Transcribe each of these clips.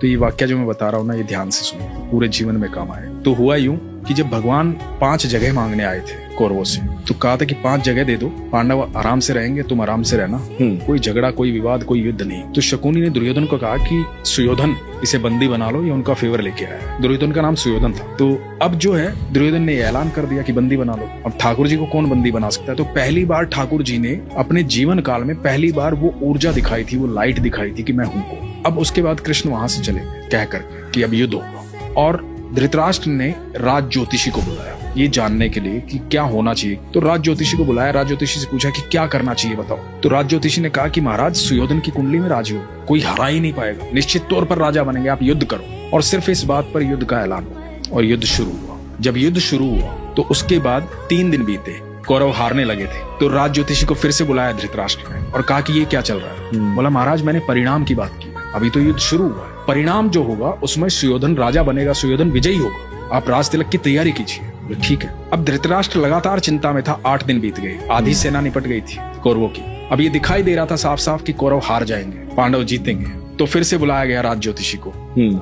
तो ये वाक्य जो मैं बता रहा हूँ ना, ये ध्यान से सुनिए, पूरे जीवन में काम आए। तो हुआ यूं कि जब भगवान 5 जगह मांगने आए थे कौरवों से, तो कहा था कि 5 जगह दे दो, पांडव आराम से रहेंगे, तुम आराम से रहना, कोई झगड़ा, कोई विवाद, कोई युद्ध नहीं। तो शकुनी ने दुर्योधन को कहा कि सुयोधन, इसे बंदी बना लो, ये उनका फेवर लेके आया। दुर्योधन का नाम सुयोधन था। तो अब जो है दुर्योधन ने ऐलान कर दिया कि बंदी बना लो। अब ठाकुर जी को कौन बंदी बना सकता है? तो पहली बार ठाकुर जी ने अपने जीवन काल में पहली बार वो ऊर्जा दिखाई थी, वो लाइट दिखाई थी कि मैं हूं। अब उसके बाद कृष्ण वहां से चले कहकर कि अब युद्ध होगा, और धृतराष्ट्र ने राज ज्योतिषी को बुलाया ये जानने के लिए कि क्या होना चाहिए। तो राज ज्योतिषी को बुलाया, राज ज्योतिषी से पूछा कि क्या करना चाहिए बताओ। तो राज ज्योतिषी ने कहा कि महाराज, सुयोधन की कुंडली में राजयोग, कोई हरा ही नहीं पाएगा, निश्चित तौर पर राजा बनेंगे, आप युद्ध करो। और सिर्फ इस बात पर युद्ध का ऐलान हुआ और युद्ध शुरू हुआ। जब युद्ध शुरू हुआ तो उसके बाद 3 दिन बीते, कौरव हारने लगे थे। तो राज ज्योतिषी को फिर से बुलाया धृतराष्ट्र ने और कहा कि ये क्या चल रहा है। बोला महाराज, मैंने परिणाम की बात की, अभी तो युद्ध शुरू हुआ है, परिणाम जो होगा उसमें सुयोधन राजा बनेगा, सुयोधन विजयी होगा, आप राज तिलक की तैयारी कीजिए। ठीक है। अब धृतराष्ट्र लगातार चिंता में था। 8 दिन बीत गए, आधी सेना निपट गई थी कौरवों की। अब ये दिखाई दे रहा था साफ साफ कि कौरव हार जाएंगे, पांडव जीतेंगे। तो फिर से बुलाया गया राज ज्योतिषी को।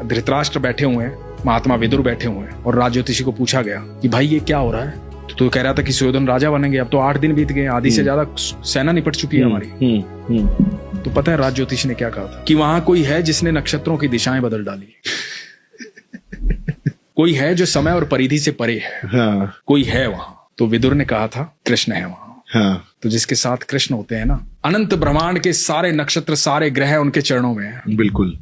धृतराष्ट्र बैठे हुए हैं, महात्मा विदुर बैठे हुए हैं, और राज ज्योतिषी को पूछा गया कि भाई ये क्या हो रहा है? तो कह रहा था कि सुयोधन राजा बनेंगे। अब तो 8 दिन बीत गए, आधी से ज्यादा सेना निपट चुकी है हमारी। तो पता है राज ज्योतिषी ने क्या कहा था? कि वहां कोई है जिसने नक्षत्रों की दिशाएं बदल डाली। कोई है जो समय और परिधि से परे है। हाँ। कोई है वहां। तो विदुर ने कहा था कृष्ण है वहां। हाँ। तो जिसके साथ कृष्ण होते हैं ना, अनंत ब्रह्मांड के सारे नक्षत्र, सारे ग्रह उनके चरणों में हैं। बिल्कुल।